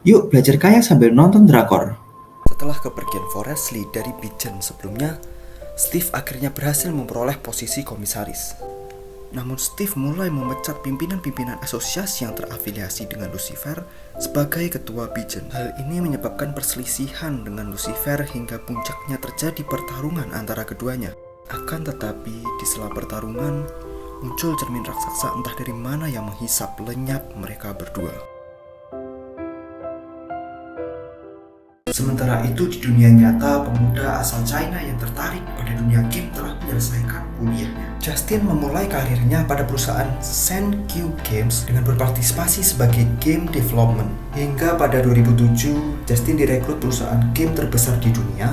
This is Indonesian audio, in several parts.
Yuk belajar kaya sambil nonton drakor. Setelah kepergian Forest Lee dari Pigeon sebelumnya, Steve akhirnya berhasil memperoleh posisi komisaris. Namun Steve mulai memecat pimpinan-pimpinan asosiasi yang terafiliasi dengan Lucifer sebagai ketua Pigeon. Hal ini menyebabkan perselisihan dengan Lucifer hingga puncaknya terjadi pertarungan antara keduanya. Akan tetapi di sela pertarungan, muncul cermin raksasa entah dari mana yang menghisap lenyap mereka berdua. Sementara itu di dunia nyata, pemuda asal China yang tertarik pada dunia game telah menyelesaikan kuliahnya. Justin memulai karirnya pada perusahaan Senku Games dengan berpartisipasi sebagai game development. Hingga pada 2007, Justin direkrut perusahaan game terbesar di dunia,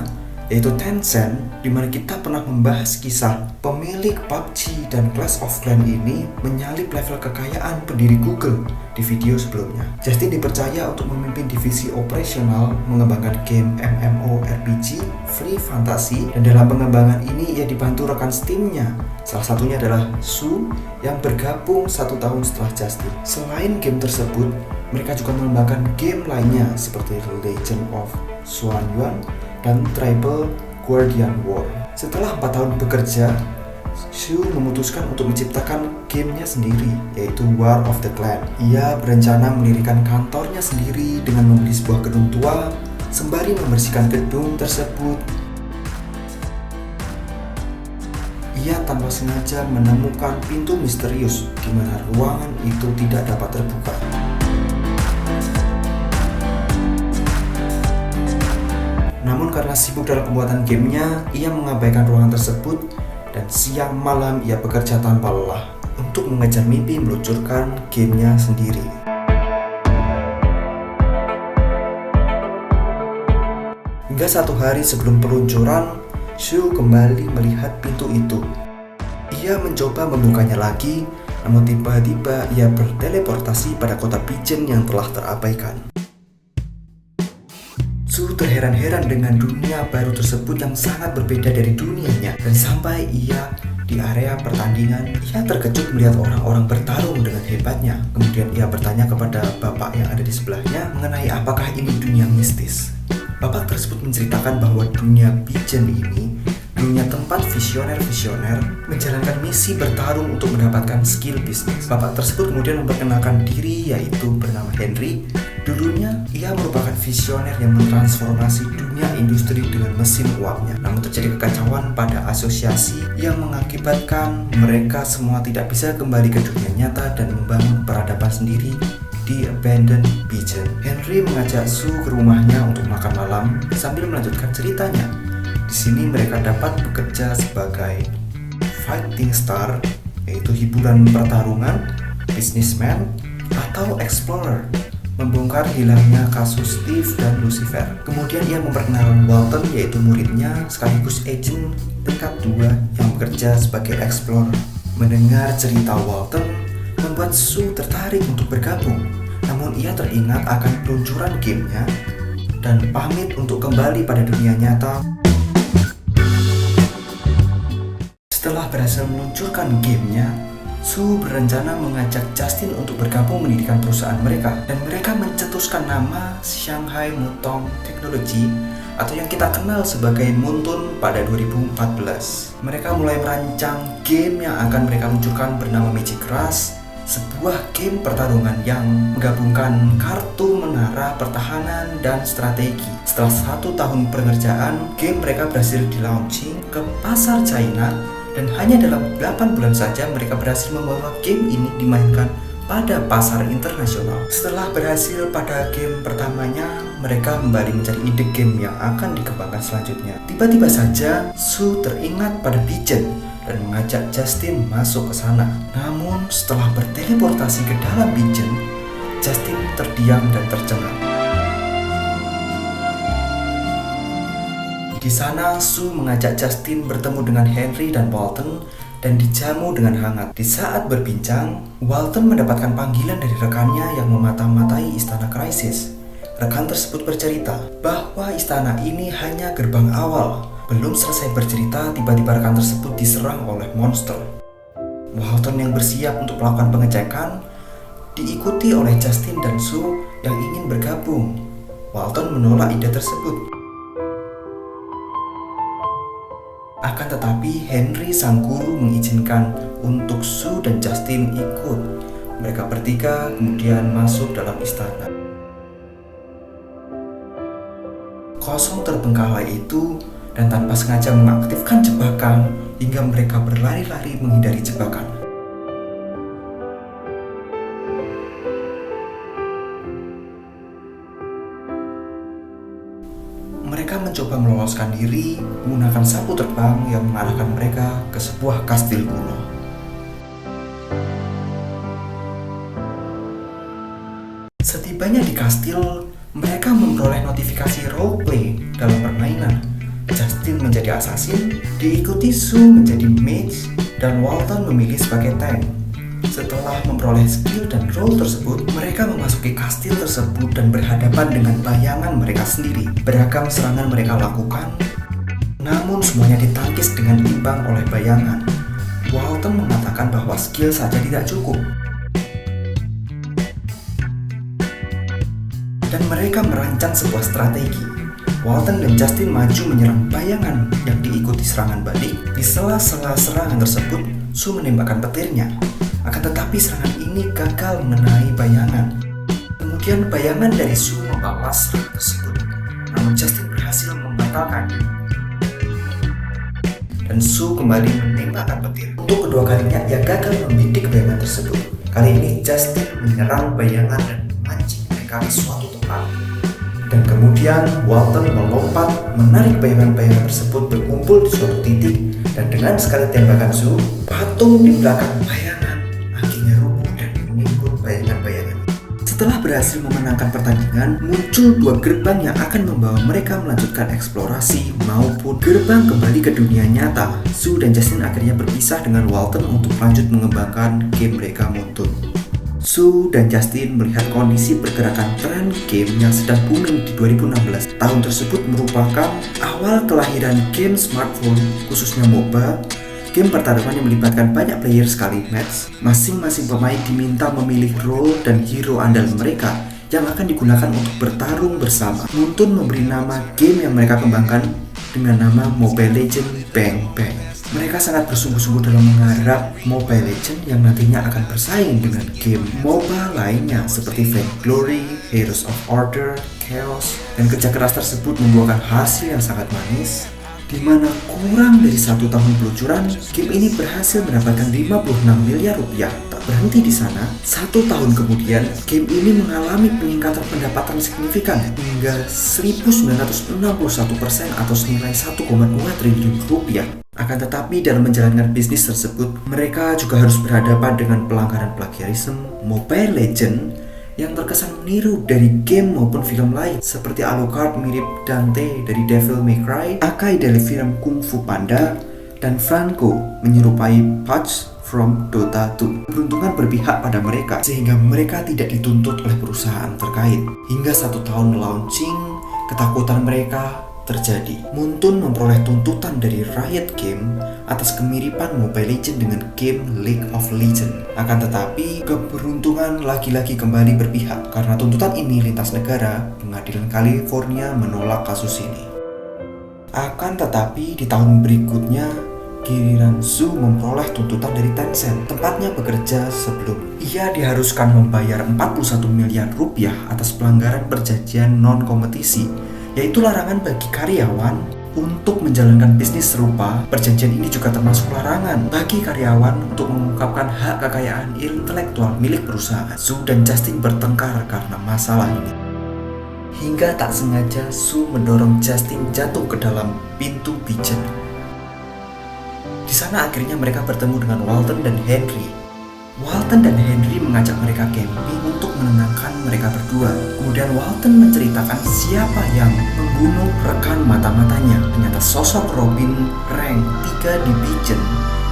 yaitu Tencent, di mana kita pernah membahas kisah pemilik PUBG dan Clash of Clans ini menyalip level kekayaan pendiri Google di video sebelumnya. Justin dipercaya untuk memimpin divisi operasional mengembangkan game MMORPG Free Fantasy, dan dalam pengembangan ini ia dibantu rekan Steam-nya. Salah satunya adalah Su yang bergabung 1 tahun setelah Justin. Selain game tersebut, mereka juga mengembangkan game lainnya seperti The Legend of Xuan Yuan dan Tribal Guardian War. Setelah 4 tahun bekerja, Shu memutuskan untuk menciptakan gamenya sendiri, yaitu War of the Clan. Ia berencana mendirikan kantornya sendiri dengan membeli sebuah gedung tua. Sembari membersihkan gedung tersebut, ia tanpa sengaja menemukan pintu misterius di mana ruangan itu tidak dapat terbuka. Namun karena sibuk dalam pembuatan gamenya, ia mengabaikan ruangan tersebut dan siang malam ia bekerja tanpa lelah untuk mengejar mimpi meluncurkan gamenya sendiri. Hingga 1 hari sebelum peluncuran, Shu kembali melihat pintu itu. Ia mencoba membukanya lagi, namun tiba-tiba ia berteleportasi pada kota Pigeon yang telah terabaikan. Su terheran-heran dengan dunia baru tersebut yang sangat berbeda dari dunianya, dan sampai ia di area pertandingan, ia terkejut melihat orang-orang bertarung dengan hebatnya. Kemudian ia bertanya kepada bapak yang ada di sebelahnya mengenai apakah ini dunia mistis. Bapak tersebut menceritakan bahwa dunia Pigeon ini dunia tempat visioner-visioner menjalankan misi bertarung untuk mendapatkan skill bisnis. Bapak tersebut kemudian memperkenalkan diri, yaitu bernama Henry. Dulunya ia merupakan visioner yang mentransformasi dunia industri dengan mesin uapnya. Namun terjadi kekacauan pada asosiasi yang mengakibatkan mereka semua tidak bisa kembali ke dunia nyata dan membangun peradaban sendiri di Abandoned Pigeon. Henry mengajak Su ke rumahnya untuk makan malam sambil melanjutkan ceritanya. Di sini mereka dapat bekerja sebagai fighting star, yaitu hiburan pertarungan, businessman, atau explorer, membongkar hilangnya kasus Steve dan Lucifer. Kemudian ia memperkenalkan Walton, yaitu muridnya sekaligus agent tingkat 2 yang bekerja sebagai explorer. Mendengar cerita Walton membuat Su tertarik untuk bergabung, namun ia teringat akan peluncuran gamenya dan pamit untuk kembali pada dunia nyata. Setelah berhasil meluncurkan gamenya, Su berencana mengajak Justin untuk bergabung mendirikan perusahaan mereka, dan mereka mencetuskan nama Shanghai Mutong Technology atau yang kita kenal sebagai Muntun pada 2014. Mereka mulai merancang game yang akan mereka luncurkan bernama Magic Rush, sebuah game pertarungan yang menggabungkan kartu, menara, pertahanan, dan strategi. Setelah 1 tahun pengerjaan, game mereka berhasil di-launching ke pasar China, dan hanya dalam 8 bulan saja mereka berhasil membawa game ini dimainkan pada pasar internasional. Setelah berhasil pada game pertamanya, mereka kembali mencari ide game yang akan dikembangkan selanjutnya. Tiba-tiba saja Su teringat pada Pigeon dan mengajak Justin masuk ke sana. Namun setelah berteleportasi ke dalam Pigeon, Justin terdiam dan tercengang. Di sana, Su mengajak Justin bertemu dengan Henry dan Walton dan dijamu dengan hangat. Di saat berbincang, Walton mendapatkan panggilan dari rekannya yang memata-matai Istana Crisis. Rekan tersebut bercerita bahwa istana ini hanya gerbang awal. Belum selesai bercerita, tiba-tiba rekan tersebut diserang oleh monster. Walton yang bersiap untuk melakukan pengecekan diikuti oleh Justin dan Su yang ingin bergabung. Walton menolak ide tersebut. Akan tetapi Henry sang guru mengizinkan untuk Sue dan Justin ikut. Mereka bertiga kemudian masuk dalam istana. Kosong terbengkalai itu dan tanpa sengaja mengaktifkan jebakan hingga mereka berlari-lari menghindari jebakan. Mereka mencoba meloloskan diri menggunakan sapu terbang yang mengarahkan mereka ke sebuah kastil kuno. Setibanya di kastil, mereka memperoleh notifikasi roleplay dalam permainan. Justin menjadi assassin, diikuti Sue menjadi mage, dan Walton memilih sebagai tank. Setelah memperoleh skill dan role tersebut, mereka memasuki kastil tersebut dan berhadapan dengan bayangan mereka sendiri. Beragam serangan mereka lakukan, namun semuanya ditangkis dengan imbang oleh bayangan. Walton mengatakan bahwa skill saja tidak cukup. Dan mereka merancang sebuah strategi. Walton dan Justin maju menyerang bayangan yang diikuti serangan balik. Di sela-sela serangan tersebut, Sue menembakkan petirnya. Akan tetapi serangan ini gagal mengenai bayangan. Kemudian bayangan dari Sue membalas serangan tersebut, namun Justin berhasil membatalkannya. Dan Sue kembali menembakkan petir. Untuk kedua kalinya ia gagal membidik bayangan tersebut. Kali ini Justin menyerang bayangan dan memancing mereka ke suatu tempat. Dan kemudian Walton melompat menarik bayangan-bayangan tersebut berkumpul di suatu titik. Dan dengan sekali tembakan Sue, patung di belakang bayangan akhirnya rubuh dan mengikut bayangan-bayangan. Setelah berhasil memenangkan pertandingan, muncul dua gerbang yang akan membawa mereka melanjutkan eksplorasi maupun gerbang kembali ke dunia nyata. Sue dan Justin akhirnya berpisah dengan Walton untuk lanjut mengembangkan game mereka Muntun. Sue dan Justin melihat kondisi pergerakan tren game yang sedang booming di 2016. Tahun tersebut merupakan awal kelahiran game smartphone, khususnya MOBA. Game pertarungan yang melibatkan banyak player sekali match. Masing-masing pemain diminta memilih role dan hero andal mereka yang akan digunakan untuk bertarung bersama. Muntun memberi nama game yang mereka kembangkan dengan nama Mobile Legends Bang Bang. Mereka sangat bersungguh-sungguh dalam menggarap Mobile Legends yang nantinya akan bersaing dengan game MOBA lainnya seperti Vainglory, Heroes of Order, Chaos, dan kerja keras tersebut membuahkan hasil yang sangat manis, di mana kurang dari 1 tahun peluncuran, game ini berhasil mendapatkan 56 miliar rupiah. Tak berhenti di sana, 1 tahun kemudian, game ini mengalami peningkatan pendapatan signifikan hingga 1961% atau senilai 1,2 triliun rupiah. Akan tetapi dalam menjalankan bisnis tersebut, mereka juga harus berhadapan dengan pelanggaran plagiarisme. Mobile Legends yang terkesan meniru dari game maupun film lain seperti Alucard mirip Dante dari Devil May Cry, Akai dari film Kung Fu Panda, dan Franco menyerupai Patch from Dota 2. Keberuntungan berpihak pada mereka sehingga mereka tidak dituntut oleh perusahaan terkait. Hingga 1 tahun launching, ketakutan mereka terjadi. Muntun memperoleh tuntutan dari Riot Games atas kemiripan Mobile Legends dengan game League of Legends. Akan tetapi, keberuntungan lagi-lagi kembali berpihak karena tuntutan ini lintas negara. Pengadilan California menolak kasus ini. Akan tetapi, di tahun berikutnya, giliran Sue memperoleh tuntutan dari Tencent, tempatnya bekerja sebelum ia diharuskan membayar 41 miliar rupiah atas pelanggaran perjanjian non-kompetisi, yaitu larangan bagi karyawan untuk menjalankan bisnis serupa. Perjanjian ini juga termasuk larangan bagi karyawan untuk mengungkapkan hak kekayaan intelektual milik perusahaan. Sue dan Justin bertengkar karena masalah ini. Hingga tak sengaja Sue mendorong Justin jatuh ke dalam pintu pigeon. Di sana akhirnya mereka bertemu dengan Walton dan Henry. Walton dan Henry mengajak mereka camping untuk menenangkan mereka berdua. Kemudian Walton menceritakan siapa yang membunuh rekan mata-matanya. Ternyata sosok Robin rank 3 di Pigeon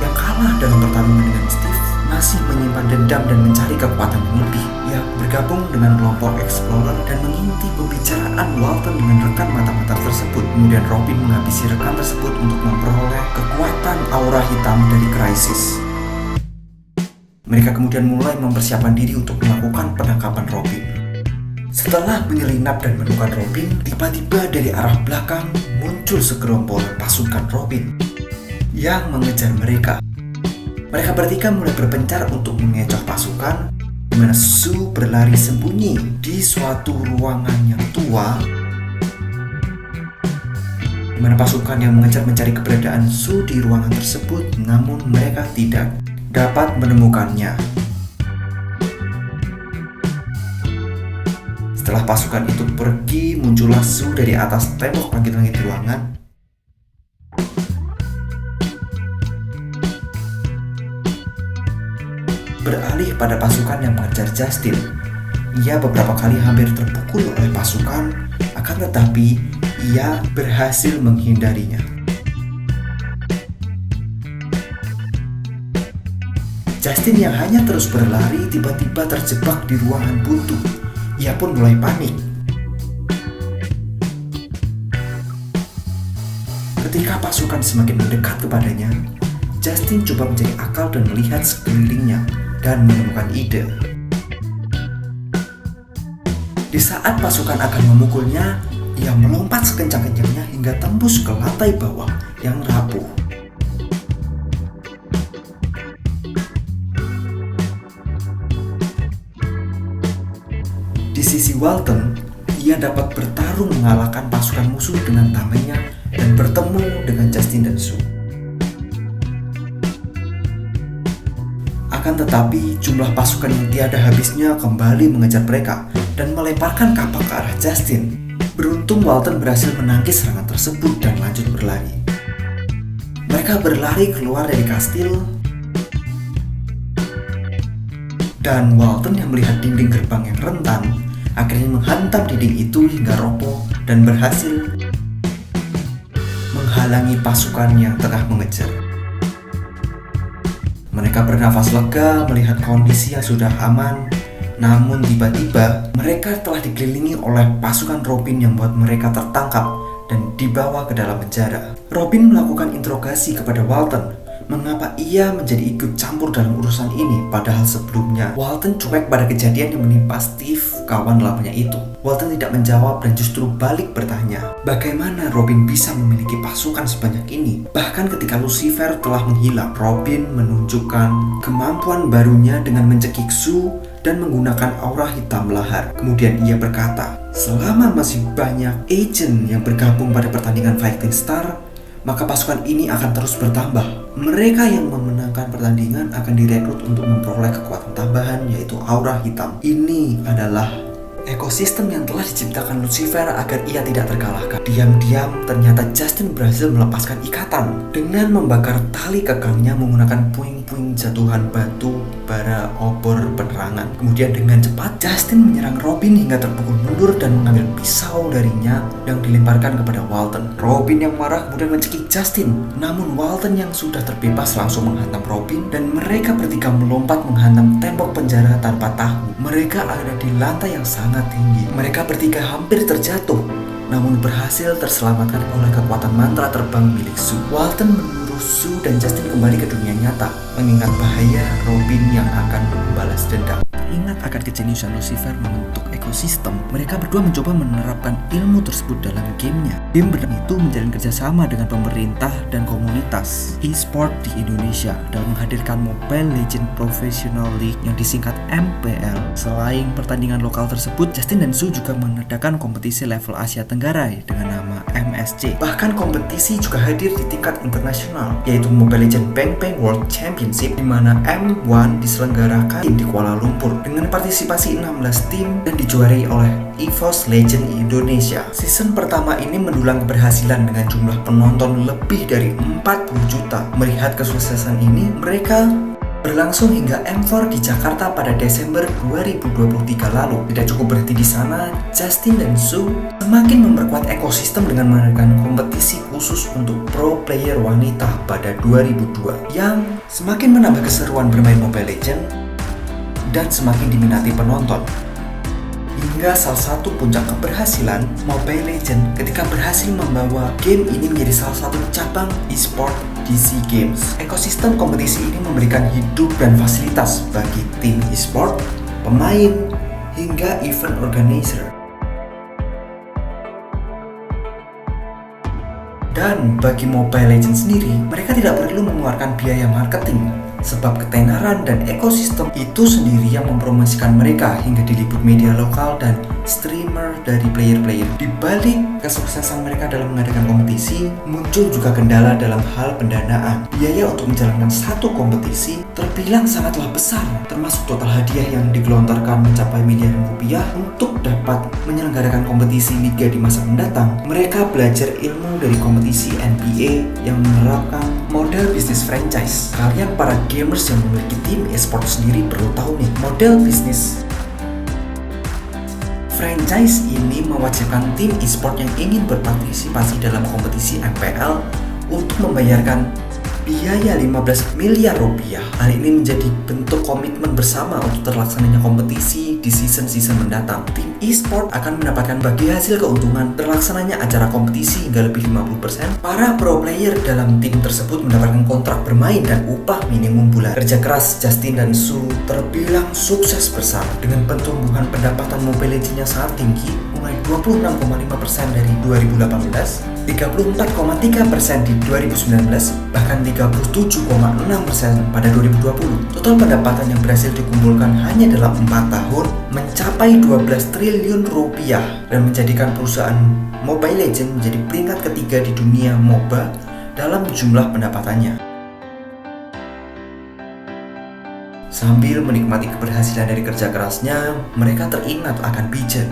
yang kalah dalam pertarungan dengan Steve masih menyimpan dendam dan mencari kekuatan yang lebih. Ia bergabung dengan kelompok Explorer dan mengintip pembicaraan Walton dengan rekan mata-mata tersebut. Kemudian Robin menghabisi rekan tersebut untuk memperoleh kekuatan aura hitam dari Crisis. Mereka kemudian mulai mempersiapkan diri untuk melakukan penangkapan Robin. Setelah menyelinap dan menemukan Robin, tiba-tiba dari arah belakang muncul segerombol pasukan Robin yang mengejar mereka. Mereka bertiga mulai berpencar untuk mengecoh pasukan, di mana Sue berlari sembunyi di suatu ruangan yang tua, di mana pasukan yang mengejar mencari keberadaan Sue di ruangan tersebut, namun mereka tidak dapat menemukannya. Setelah pasukan itu pergi, muncullah Sue dari atas tembok langit-langit ruangan. Beralih pada pasukan yang mengejar Justin. Ia beberapa kali hampir terpukul oleh pasukan, akan tetapi ia berhasil menghindarinya. Justin yang hanya terus berlari tiba-tiba terjebak di ruangan buntu. Ia pun mulai panik. Ketika pasukan semakin mendekat kepadanya, Justin coba mencari akal dan melihat sekelilingnya dan menemukan ide. Di saat pasukan akan memukulnya, ia melompat sekencang-kencangnya hingga tembus ke lantai bawah yang rapuh. Di sisi Walton, ia dapat bertarung mengalahkan pasukan musuh dengan tamengnya dan bertemu dengan Justin dan Sue. Akan tetapi, jumlah pasukan yang tiada habisnya kembali mengejar mereka dan melemparkan kapak ke arah Justin. Beruntung Walton berhasil menangkis serangan tersebut dan lanjut berlari. Mereka berlari keluar dari kastil, dan Walton yang melihat dinding gerbang yang rentan akhirnya menghantam dinding itu hingga roboh dan berhasil menghalangi pasukan yang tengah mengejar. Mereka bernafas lega melihat kondisi yang sudah aman, namun tiba-tiba mereka telah dikelilingi oleh pasukan Robin yang membuat mereka tertangkap dan dibawa ke dalam penjara. Robin melakukan interogasi kepada Walton, mengapa ia menjadi ikut campur dalam urusan ini, padahal sebelumnya Walton cuek pada kejadian yang menimpa Steve, kawan lamanya itu. Walton tidak menjawab dan justru balik bertanya, bagaimana Robin bisa memiliki pasukan sebanyak ini? Bahkan ketika Lucifer telah menghilang, Robin menunjukkan kemampuan barunya dengan mencekik Sue dan menggunakan aura hitam lahar. Kemudian ia berkata, selama masih banyak agent yang bergabung pada pertandingan Fighting Star, maka pasukan ini akan terus bertambah. Mereka yang memenangkan pertandingan akan direkrut untuk memperoleh kekuatan tambahan, yaitu aura hitam. Ini adalah ekosistem yang telah diciptakan Lucifer agar ia tidak terkalahkan. Diam-diam ternyata Justin berhasil melepaskan ikatan dengan membakar tali kekangnya menggunakan puing-puing jatuhan batu bara obor penerangan. Kemudian dengan cepat Justin menyerang Robin hingga terpukul mundur dan mengambil pisau darinya yang dilemparkan kepada Walton. Robin yang marah kemudian mencekik Justin, namun Walton yang sudah terbebas langsung menghantam Robin dan mereka bertiga melompat menghantam tembok penjara tanpa tahu mereka ada di lantai yang sangat tinggi. Mereka bertiga hampir terjatuh, namun berhasil terselamatkan oleh kekuatan mantra terbang milik Sue. Walton menyuruh Sue dan Justin kembali ke dunia nyata, mengingat bahaya Robin yang akan membalas dendam. Ingat akan kejeniusan Lucifer membentuk ekosistem. Mereka berdua mencoba menerapkan ilmu tersebut dalam gamenya. Game bernama itu menjalin kerjasama dengan pemerintah dan komunitas e-sport di Indonesia dalam menghadirkan Mobile Legends Professional League yang disingkat MPL. Selain pertandingan lokal tersebut, Justin dan Sue juga mengadakan kompetisi level Asia Tenggara dengan nama MSC. Bahkan kompetisi juga hadir di tingkat internasional, yaitu Mobile Legends Bang Bang World Championship, di mana M1 diselenggarakan di Kuala Lumpur dengan partisipasi 16 tim dan dijuarai oleh EVOS Legend Indonesia. Season pertama ini mendulang keberhasilan dengan jumlah penonton lebih dari 40 juta. Melihat kesuksesan ini, mereka berlangsung hingga M4 di Jakarta pada Desember 2023 lalu. Tidak cukup berhenti di sana, Justin dan Sue semakin memperkuat ekosistem dengan mengadakan kompetisi khusus untuk pro player wanita pada 2002 yang semakin menambah keseruan bermain Mobile Legends dan semakin diminati penonton. Hingga salah satu puncak keberhasilan Mobile Legends ketika berhasil membawa game ini menjadi salah satu cabang e-sport di SEA Games. Ekosistem kompetisi ini memberikan hidup dan fasilitas bagi tim e-sport, pemain, hingga event organizer. Dan bagi Mobile Legends sendiri, mereka tidak perlu mengeluarkan biaya marketing, sebab ketenaran dan ekosistem itu sendiri yang mempromosikan mereka hingga diliput media lokal dan streamer dari player-player. Di balik kesuksesan mereka dalam mengadakan kompetisi, muncul juga kendala dalam hal pendanaan. Biaya untuk menjalankan satu kompetisi terbilang sangatlah besar, termasuk total hadiah yang digelontorkan mencapai miliaran rupiah untuk dapat menyelenggarakan kompetisi liga di masa mendatang. Mereka belajar ilmu dari kompetisi NBA yang menerapkan model bisnis franchise. Kalian para gamers yang memiliki tim e-sport sendiri perlu tahu nih, model bisnis franchise ini mewajibkan tim e-sport yang ingin berpartisipasi dalam kompetisi MPL untuk membayarkan biaya 15 miliar rupiah. Hal ini menjadi bentuk komitmen bersama untuk terlaksananya kompetisi di season-season mendatang. Tim e-sport akan mendapatkan bagi hasil keuntungan terlaksananya acara kompetisi hingga lebih 50%. Para pro player dalam tim tersebut mendapatkan kontrak bermain dan upah minimum bulan. Kerja keras Justin dan Su terbilang sukses besar dengan pertumbuhan pendapatan Mobile Legends yang sangat tinggi, mulai 26,5% dari 2018, 34,3% di 2019, bahkan 37,6% pada 2020. Total pendapatan yang berhasil dikumpulkan hanya dalam 4 tahun mencapai 12 triliun rupiah dan menjadikan perusahaan Mobile Legends menjadi peringkat ketiga di dunia MOBA dalam jumlah pendapatannya. Sambil menikmati keberhasilan dari kerja kerasnya, mereka teringat akan Bijan.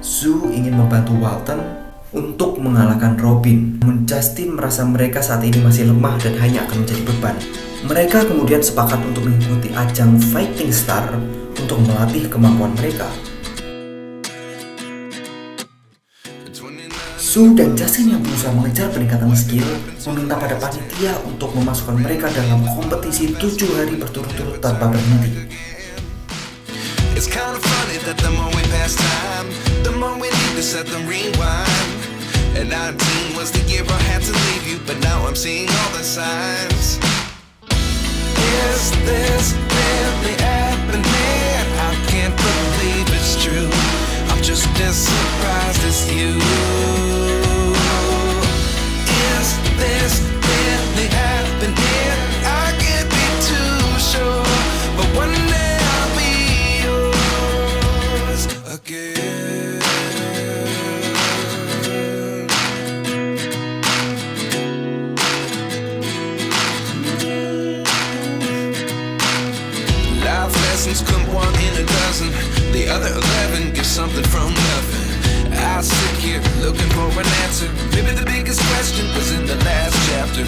Zu ingin membantu Walton untuk mengalahkan Robin. Namun Justin merasa mereka saat ini masih lemah dan hanya akan menjadi beban. Mereka kemudian sepakat untuk mengikuti ajang Fighting Star untuk melatih kemampuan mereka. Su dan Justin yang berusaha mengejar peningkatan skill meminta pada panitia untuk memasukkan mereka dalam kompetisi 7 hari berturut-turut tanpa berhenti. It's kind of funny that the more we pass time, the more we need to set the rewind. And 19 was the year I had to leave you, but now I'm seeing all the signs. Is this really happening? I can't believe it's true. I'm just as surprised as you. Is this really happening? I can't be too sure, but one day I'll be yours again. Life lessons come one in a dozen. The other 11 get something from nothing. I sit here looking for an answer. Maybe the biggest question was in the last chapter.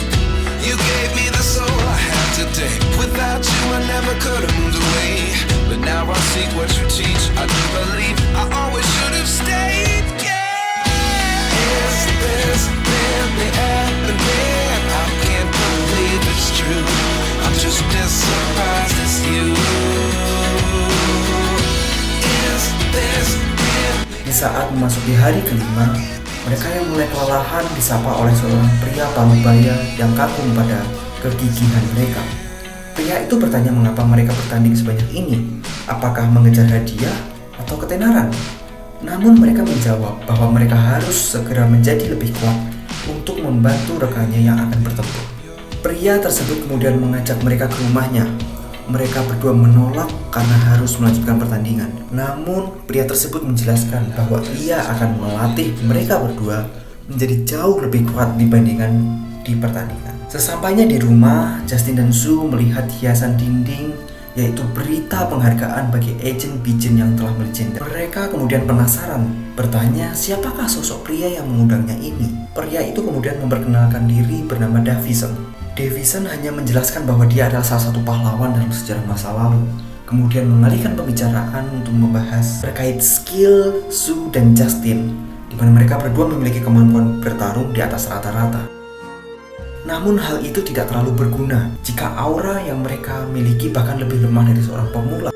You gave me the soul I have today. Without you I never could have moved away. But now I see what you teach. I do believe I always should have stayed. Yeah. Is this really happening? I can't believe it's true. I'm just as surprised as you. Is this really? Di saat memasuki hari kelima, mereka yang mulai kelelahan disapa oleh seorang pria parubaya yang kagum pada kegigihan mereka. Pria itu bertanya mengapa mereka bertanding sebanyak ini, apakah mengejar hadiah atau ketenaran. Namun mereka menjawab bahwa mereka harus segera menjadi lebih kuat untuk membantu rekannya yang akan bertempur. Pria tersebut kemudian mengajak mereka ke rumahnya. Mereka berdua menolak karena harus melanjutkan pertandingan. Namun pria tersebut menjelaskan bahwa ia akan melatih mereka berdua menjadi jauh lebih kuat dibandingkan di pertandingan. Sesampainya di rumah, Justin dan Zu melihat hiasan dinding, yaitu berita penghargaan bagi agent Bijan yang telah melegenda. Mereka kemudian penasaran, bertanya siapakah sosok pria yang mengundangnya ini. Pria itu kemudian memperkenalkan diri bernama Davison. Davison hanya menjelaskan bahwa dia adalah salah satu pahlawan dalam sejarah masa lalu. Kemudian mengalihkan pembicaraan untuk membahas terkait skill Zu dan Justin, di mana mereka berdua memiliki kemampuan bertarung di atas rata-rata. Namun hal itu tidak terlalu berguna jika aura yang mereka miliki bahkan lebih lemah dari seorang pemula.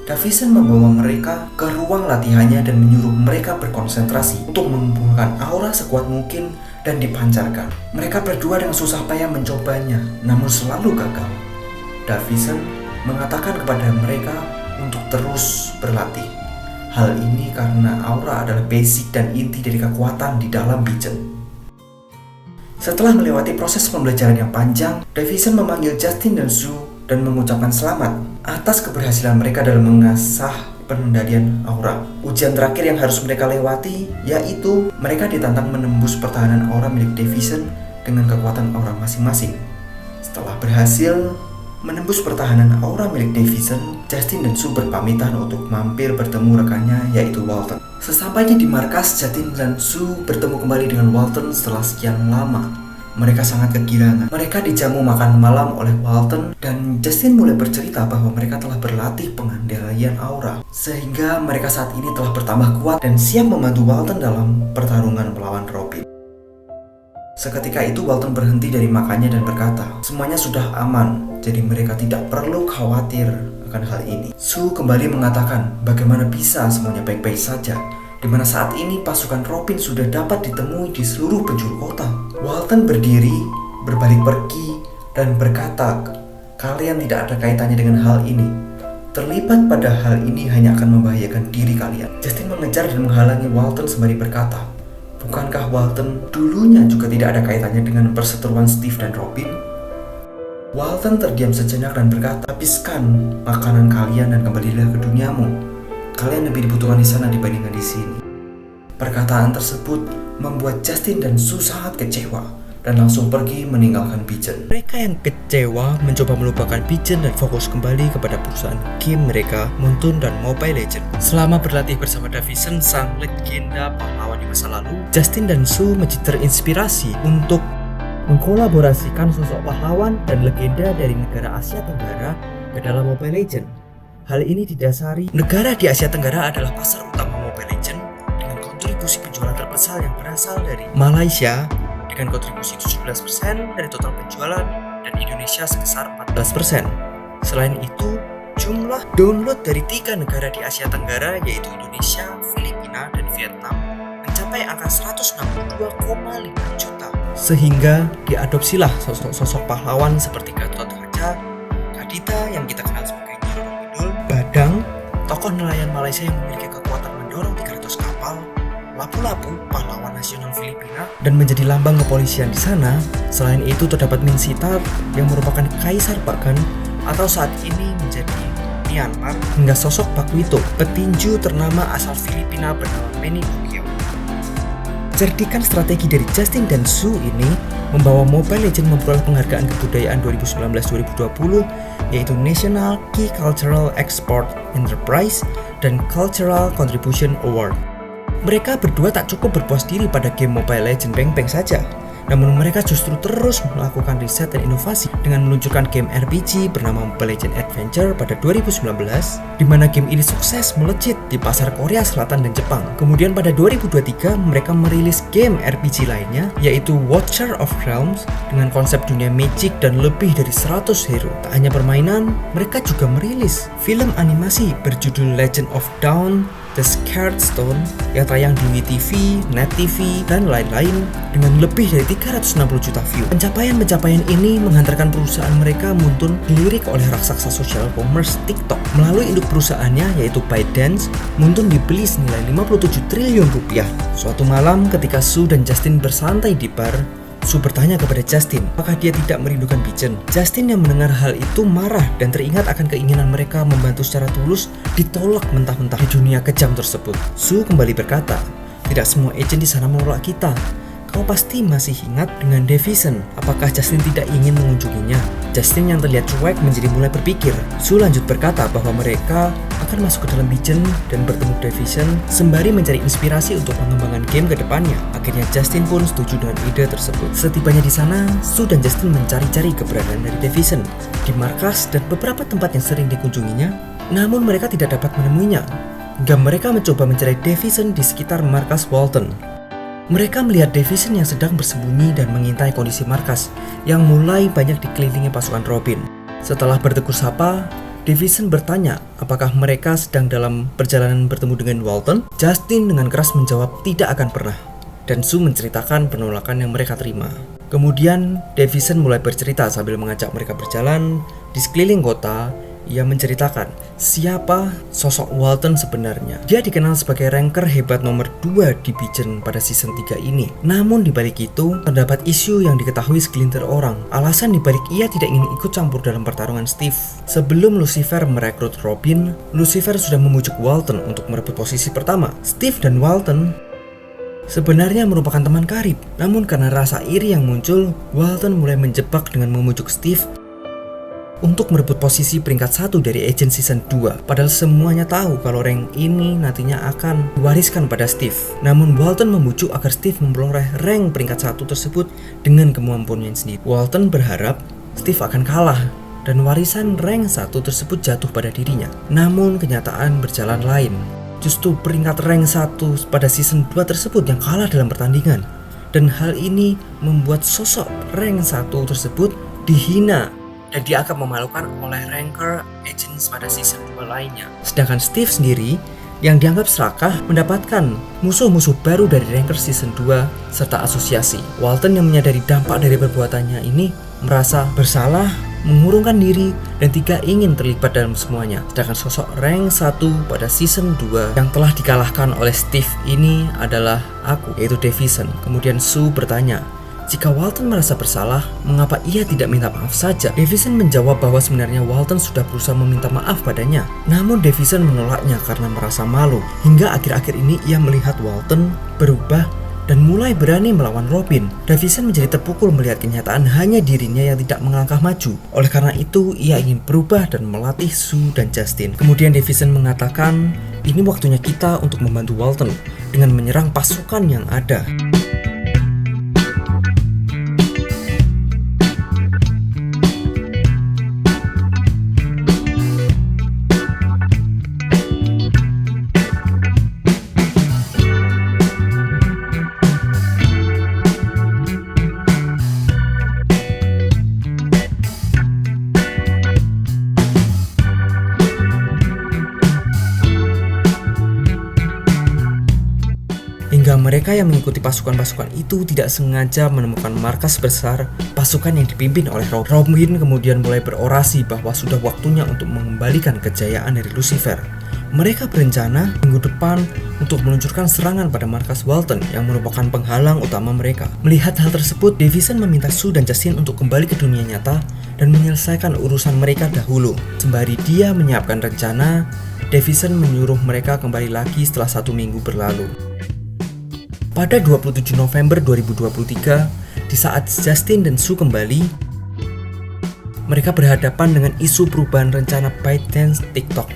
Davison membawa mereka ke ruang latihannya dan menyuruh mereka berkonsentrasi untuk mengumpulkan aura sekuat mungkin dan dipancarkan. Mereka berdua dengan susah payah mencobanya, namun selalu gagal. Davison mengatakan kepada mereka untuk terus berlatih. Hal ini karena aura adalah basic dan inti dari kekuatan di dalam Vision. Setelah melewati proses pembelajaran yang panjang, Davison memanggil Justin dan Sue dan mengucapkan selamat atas keberhasilan mereka dalam mengasah pengendalian aura. Ujian terakhir yang harus mereka lewati yaitu mereka ditantang menembus pertahanan aura milik Davison dengan kekuatan aura masing-masing. Setelah berhasil menembus pertahanan aura milik Davison, Justin dan Sue berpamitan untuk mampir bertemu rekannya yaitu Walton. Sesampainya di markas, Justin dan Sue bertemu kembali dengan Walton setelah sekian lama. Mereka sangat kegirangan. Mereka dijamu makan malam oleh Walton dan Justin mulai bercerita bahwa mereka telah berlatih pengendalian aura sehingga mereka saat ini telah bertambah kuat dan siap membantu Walton dalam pertarungan melawan Robin. Seketika itu Walton berhenti dari makannya dan berkata, semuanya sudah aman, jadi mereka tidak perlu khawatir akan hal ini. Sue kembali mengatakan bagaimana bisa semuanya baik-baik saja, di mana saat ini pasukan Robin sudah dapat ditemui di seluruh penjuru kota. Walton berdiri, berbalik pergi, dan berkata, kalian tidak ada kaitannya dengan hal ini. Terlibat pada hal ini hanya akan membahayakan diri kalian. Justin mengejar dan menghalangi Walton sembari berkata, bukankah Walton dulunya juga tidak ada kaitannya dengan perseteruan Steve dan Robin? Walton terdiam sejenak dan berkata, habiskan makanan kalian dan kembalilah ke duniamu. Kalian lebih dibutuhkan di sana dibandingkan di sini. Perkataan tersebut membuat Justin dan Sue sangat kecewa dan langsung pergi meninggalkan Vision. Mereka yang kecewa mencoba melupakan Vision dan fokus kembali kepada perusahaan game mereka, Moonton dan Mobile Legends. Selama berlatih bersama Davison, sang legenda pahlawan di masa lalu, Justin dan Sue menjadi terinspirasi untuk mengkolaborasikan sosok pahlawan dan legenda dari negara Asia Tenggara ke dalam Mobile Legends. Hal ini didasari negara di Asia Tenggara adalah pasar utama Mobile Legends dengan kontribusi penjualan terbesar yang berasal dari Malaysia dengan kontribusi 17% dari total penjualan dan Indonesia sebesar 14%. Selain itu, jumlah download dari 3 negara di Asia Tenggara yaitu Indonesia, Filipina, dan Vietnam mencapai angka 162,5 juta. Sehingga diadopsilah sosok-sosok pahlawan seperti Gatot Kaca, Kadita yang kita kenal sebagai Nyi Roro Kidul, Badang, tokoh nelayan Malaysia yang memiliki kekuatan mendorong 300 kapal, Lapu-Lapu, pahlawan nasional Filipina, dan menjadi lambang kepolisian di sana. Selain itu terdapat Min Sitar yang merupakan kaisar Bagan atau saat ini menjadi Myanmar, hingga sosok Pakuito, petinju ternama asal Filipina bernama Manny Pacquiao. Cerdikan strategi dari Justin dan Sue ini membawa Mobile Legends memperoleh penghargaan kebudayaan 2019-2020 yaitu National Key Cultural Export Enterprise dan Cultural Contribution Award. Mereka berdua tak cukup berpuas diri pada game Mobile Legends Bang saja, namun mereka justru terus melakukan riset dan inovasi dengan meluncurkan game RPG bernama Mobile Legends Adventure pada 2019, di mana game ini sukses melejit di pasar Korea Selatan dan Jepang. Kemudian pada 2023 mereka merilis game RPG lainnya yaitu Watcher of Realms dengan konsep dunia magic dan lebih dari 100 hero. Tak hanya permainan, mereka juga merilis film animasi berjudul Legend of Dawn The Scarred Stone yang tayang di WeTV, Net TV, dan lain-lain dengan lebih dari 360 juta view. Pencapaian-pencapaian ini menghantarkan perusahaan mereka Moonton dilirik oleh raksasa social commerce TikTok. Melalui induk perusahaannya yaitu ByteDance, Moonton dibeli senilai 57 triliun rupiah. Suatu malam ketika Sue dan Justin bersantai di bar, Sue bertanya kepada Justin apakah dia tidak merindukan Vision. Justin yang mendengar hal itu marah dan teringat akan keinginan mereka membantu secara tulus ditolak mentah-mentah di dunia kejam tersebut. Sue kembali berkata, tidak semua agent di sana menolak kita. Kau pasti masih ingat dengan Davison. Apakah Justin tidak ingin mengunjunginya? Justin yang terlihat cuek menjadi mulai berpikir. Sue lanjut berkata bahwa mereka akan masuk ke dalam Vision dan bertemu Davison sembari mencari inspirasi untuk pengembangan game ke depannya. Akhirnya Justin pun setuju dengan ide tersebut. Setibanya di sana, Sue dan Justin mencari-cari keberadaan dari Davison di markas dan beberapa tempat yang sering dikunjunginya. Namun mereka tidak dapat menemuinya. Hingga mereka mencoba mencari Davison di sekitar markas Walton. Mereka melihat Davison yang sedang bersembunyi dan mengintai kondisi markas yang mulai banyak dikelilingi pasukan Robin. Setelah bertegur sapa, Davison bertanya apakah mereka sedang dalam perjalanan bertemu dengan Walton. Justin dengan keras menjawab tidak akan pernah, dan Sue menceritakan penolakan yang mereka terima. Kemudian Davison mulai bercerita sambil mengajak mereka berjalan di sekeliling kota ia menceritakan siapa sosok Walton sebenarnya. Dia dikenal sebagai ranker hebat nomor 2 di Bijen pada season 3 ini. Namun dibalik itu, terdapat isu yang diketahui segelintir orang. Alasan dibalik ia tidak ingin ikut campur dalam pertarungan Steve. Sebelum Lucifer merekrut Robin, Lucifer sudah membujuk Walton untuk merebut posisi pertama. Steve dan Walton sebenarnya merupakan teman karib, namun karena rasa iri yang muncul, Walton mulai menjebak dengan memujuk Steve untuk merebut posisi peringkat 1 dari Agent Season 2. Padahal semuanya tahu kalau rank ini nantinya akan diwariskan pada Steve. Namun Walton membujuk agar Steve memperoleh rank peringkat 1 tersebut dengan kemampuannya sendiri. Walton berharap Steve akan kalah dan warisan rank 1 tersebut jatuh pada dirinya. Namun kenyataan berjalan lain. Justru peringkat rank 1 pada season 2 tersebut yang kalah dalam pertandingan. Dan hal ini membuat sosok rank 1 tersebut dihina dan dianggap memalukan oleh ranker agents pada season 2 lainnya. Sedangkan Steve sendiri yang dianggap serakah mendapatkan musuh-musuh baru dari ranker season 2 serta asosiasi. Walton yang menyadari dampak dari perbuatannya ini merasa bersalah, mengurungkan diri, dan tidak ingin terlibat dalam semuanya. Sedangkan sosok rank 1 pada season 2 yang telah dikalahkan oleh Steve ini adalah aku, yaitu Davison. Kemudian Sue bertanya, jika Walton merasa bersalah, mengapa ia tidak minta maaf saja? Davison menjawab bahwa sebenarnya Walton sudah berusaha meminta maaf padanya. Namun Davison menolaknya karena merasa malu. Hingga akhir-akhir ini ia melihat Walton berubah dan mulai berani melawan Robin. Davison menjadi terpukul melihat kenyataan hanya dirinya yang tidak melangkah maju. Oleh karena itu, ia ingin berubah dan melatih Sue dan Justin. Kemudian Davison mengatakan, ini waktunya kita untuk membantu Walton dengan menyerang pasukan yang ada. Hingga mereka yang mengikuti pasukan-pasukan itu tidak sengaja menemukan markas besar pasukan yang dipimpin oleh Robin. Kemudian mulai berorasi bahwa sudah waktunya untuk mengembalikan kejayaan dari Lucifer. Mereka berencana minggu depan untuk meluncurkan serangan pada markas Walton yang merupakan penghalang utama mereka. Melihat hal tersebut, Davison meminta Sue dan Justin untuk kembali ke dunia nyata dan menyelesaikan urusan mereka dahulu. Sembari dia menyiapkan rencana, Davison menyuruh mereka kembali lagi setelah 1 minggu berlalu. Pada 27 November 2023, di saat Justin dan Sue kembali, mereka berhadapan dengan isu perubahan rencana ByteDance TikTok.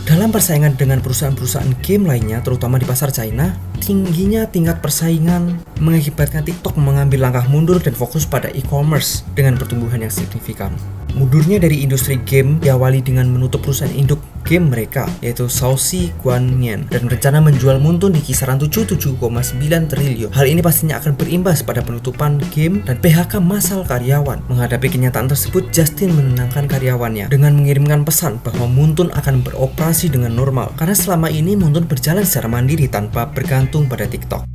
Dalam persaingan dengan perusahaan-perusahaan game lainnya, terutama di pasar China, tingginya tingkat persaingan mengakibatkan TikTok mengambil langkah mundur dan fokus pada e-commerce dengan pertumbuhan yang signifikan. Mundurnya dari industri game diawali dengan menutup perusahaan induk game mereka, yaitu Saucy Guanyin, dan berencana menjual Muntun di kisaran 77,9 triliun. Hal ini pastinya akan berimbas pada penutupan game dan PHK massal karyawan. Menghadapi kenyataan tersebut, Justin menenangkan karyawannya dengan mengirimkan pesan bahwa Muntun akan beroperasi dengan normal, karena selama ini Muntun berjalan secara mandiri tanpa bergantung pada TikTok.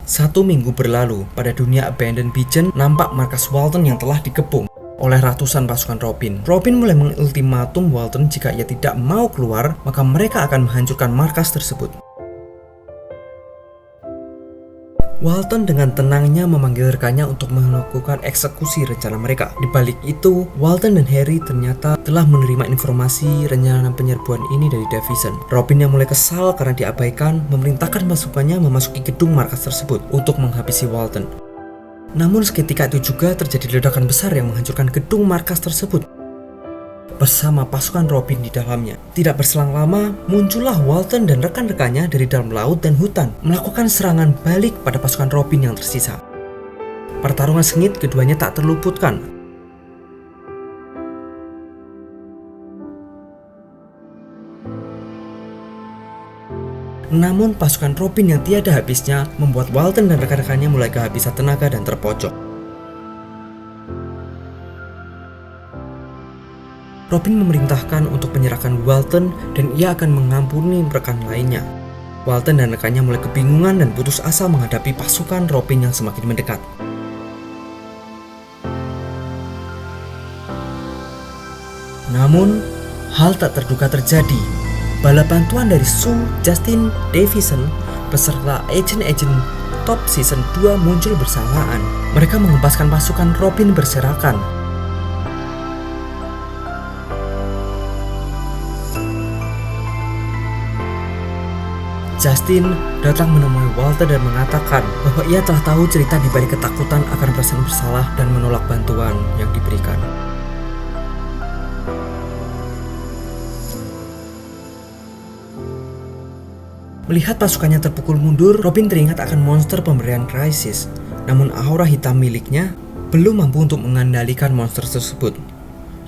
1 minggu berlalu, pada dunia Abandoned Bijen nampak markas Walton yang telah dikepung oleh ratusan pasukan Robin. Robin mulai mengultimatum Walton jika ia tidak mau keluar, maka mereka akan menghancurkan markas tersebut. Walton dengan tenangnya memanggil rekannya untuk melakukan eksekusi rencana mereka. Di balik itu, Walton dan Harry ternyata telah menerima informasi rencana penyerbuan ini dari Davison. Robin yang mulai kesal karena diabaikan, memerintahkan pasukannya memasuki gedung markas tersebut untuk menghabisi Walton. Namun seketika itu juga terjadi ledakan besar yang menghancurkan gedung markas tersebut bersama pasukan Robin di dalamnya. Tidak berselang lama, muncullah Walton dan rekan-rekannya dari dalam laut dan hutan, melakukan serangan balik pada pasukan Robin yang tersisa. Pertarungan sengit keduanya tak terluputkan. Namun pasukan Robin yang tiada habisnya membuat Walton dan rekan-rekannya mulai kehabisan tenaga dan terpojok. Robin memerintahkan untuk menyerahkan Walton dan ia akan mengampuni rekan lainnya. Walton dan rekannya mulai kebingungan dan putus asa menghadapi pasukan Robin yang semakin mendekat. Namun, hal tak terduga terjadi. Bala bantuan dari Sue, Justin, Davison, beserta agen-agen top season 2 muncul bersamaan. Mereka mengempaskan pasukan Robin berserakan. Justin datang menemui Walter dan mengatakan bahwa ia telah tahu cerita di balik ketakutan akan perasaan bersalah dan menolak bantuan yang diberikan. Melihat pasukannya terpukul mundur, Robin teringat akan monster pemberian Crisis. Namun aura hitam miliknya belum mampu untuk mengendalikan monster tersebut.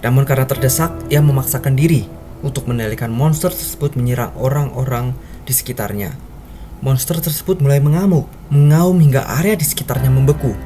Namun karena terdesak, ia memaksakan diri untuk mengendalikan monster tersebut menyerang orang-orang di sekitarnya. Monster tersebut mulai mengamuk, mengaum hingga area di sekitarnya membeku.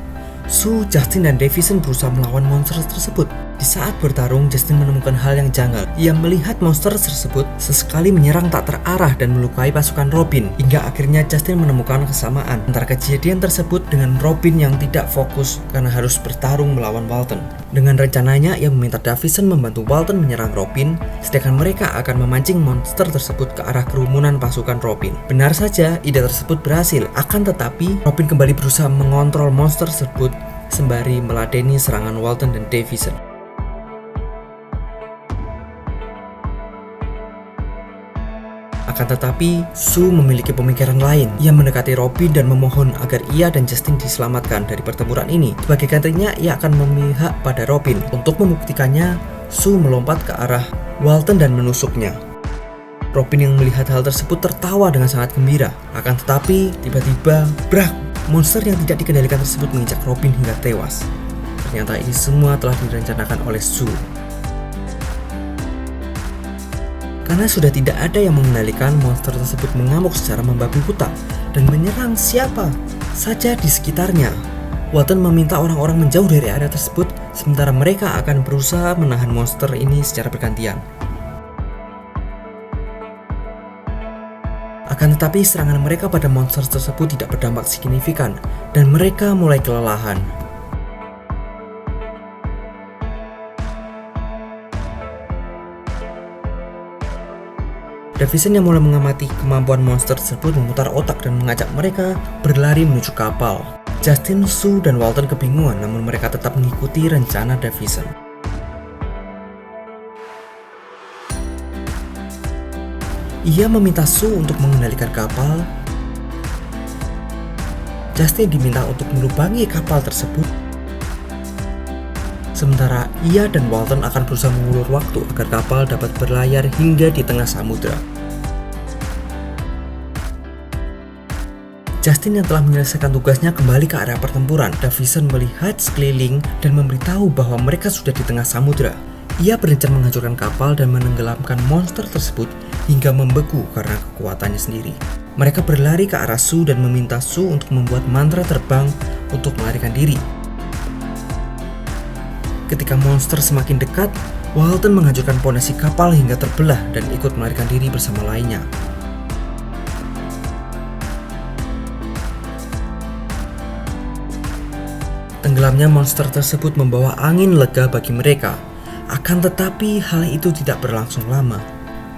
Sue, Justin, dan Davison berusaha melawan monster tersebut. Di saat bertarung, Justin menemukan hal yang janggal. Ia melihat monster tersebut sesekali menyerang tak terarah dan melukai pasukan Robin. Hingga akhirnya Justin menemukan kesamaan antara kejadian tersebut dengan Robin yang tidak fokus karena harus bertarung melawan Walton. Dengan rencananya, ia meminta Davison membantu Walton menyerang Robin, sedangkan mereka akan memancing monster tersebut ke arah kerumunan pasukan Robin. Benar saja, ide tersebut berhasil. Akan tetapi, Robin kembali berusaha mengontrol monster tersebut sembari meladeni serangan Walton dan Davison. Akan tetapi, Sue memiliki pemikiran lain. Ia mendekati Robin dan memohon agar ia dan Justin diselamatkan dari pertempuran ini. Sebagai gantinya, ia akan memihak pada Robin. Untuk membuktikannya, Sue melompat ke arah Walton dan menusuknya. Robin yang melihat hal tersebut tertawa dengan sangat gembira. Akan tetapi, tiba-tiba, brak! Monster yang tidak dikendalikan tersebut menginjak Robin hingga tewas. Ternyata ini semua telah direncanakan oleh Sue. Karena sudah tidak ada yang mengendalikan, monster tersebut mengamuk secara membabi buta dan menyerang siapa saja di sekitarnya. Walton meminta orang-orang menjauh dari area tersebut, sementara mereka akan berusaha menahan monster ini secara bergantian. Akan tetapi serangan mereka pada monster tersebut tidak berdampak signifikan dan mereka mulai kelelahan. Davison yang mulai mengamati kemampuan monster tersebut memutar otak dan mengajak mereka berlari menuju kapal. Justin, Sue, dan Walton kebingungan, namun mereka tetap mengikuti rencana Davison. Ia meminta Sue untuk mengendalikan kapal. Justin diminta untuk melubangi kapal tersebut. Sementara ia dan Walton akan berusaha mengulur waktu agar kapal dapat berlayar hingga di tengah samudera. Justin yang telah menyelesaikan tugasnya kembali ke area pertempuran. Davison melihat sekeliling dan memberitahu bahwa mereka sudah di tengah samudera. Ia berencana menghancurkan kapal dan menenggelamkan monster tersebut hingga membeku karena kekuatannya sendiri. Mereka berlari ke arah Sue dan meminta Sue untuk membuat mantra terbang untuk melarikan diri. Ketika monster semakin dekat, Walton menghancurkan pondasi kapal hingga terbelah dan ikut melarikan diri bersama lainnya. Tenggelamnya monster tersebut membawa angin lega bagi mereka. Akan tetapi hal itu tidak berlangsung lama.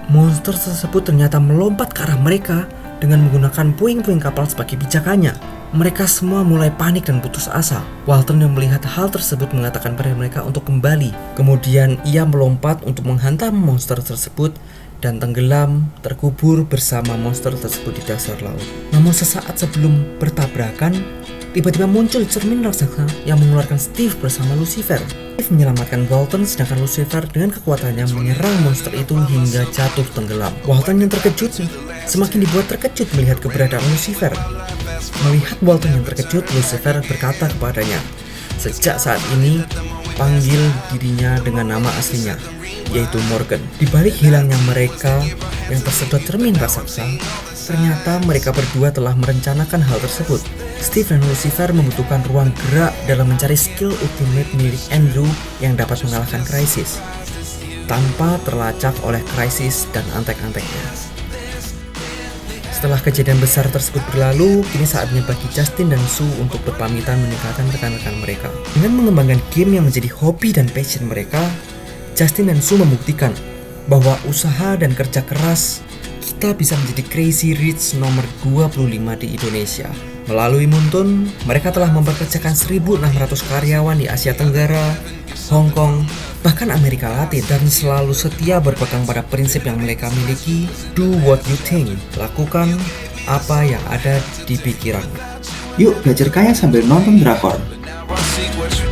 Monster tersebut ternyata melompat ke arah mereka dengan menggunakan puing-puing kapal sebagai pijakannya. Mereka semua mulai panik dan putus asa. Walton yang melihat hal tersebut mengatakan pada mereka untuk kembali. Kemudian ia melompat untuk menghantam monster tersebut dan tenggelam terkubur bersama monster tersebut di dasar laut. Namun sesaat sebelum bertabrakan, tiba-tiba muncul cermin raksasa yang mengeluarkan Steve bersama Lucifer. Steve menyelamatkan Walton, sedangkan Lucifer dengan kekuatannya menyerang monster itu hingga jatuh tenggelam. Walton yang terkejut semakin dibuat terkejut melihat keberadaan Lucifer. Melihat Walton yang terkejut, Lucifer berkata kepadanya, "Sejak saat ini, panggil dirinya dengan nama aslinya, yaitu Morgan." Di balik hilangnya mereka yang tersedot cermin raksasa, ternyata mereka berdua telah merencanakan hal tersebut. Steve dan Lucifer membutuhkan ruang gerak dalam mencari skill ultimate milik Andrew yang dapat mengalahkan Crisis tanpa terlacak oleh Crisis dan antek-anteknya. Setelah kejadian besar tersebut berlalu, kini saatnya bagi Justin dan Sue untuk berpamitan meninggalkan rekan-rekan mereka. Dengan mengembangkan game yang menjadi hobi dan passion mereka, Justin dan Sue membuktikan bahwa usaha dan kerja keras kita bisa menjadi Crazy Rich nomor 25 di Indonesia. Melalui Muntun, mereka telah mempekerjakan 1.600 karyawan di Asia Tenggara, Hong Kong, bahkan Amerika Latin, dan selalu setia berpegang pada prinsip yang mereka miliki, do what you think, lakukan apa yang ada di pikiran. Yuk belajar kaya sambil nonton drakor. Now I see what's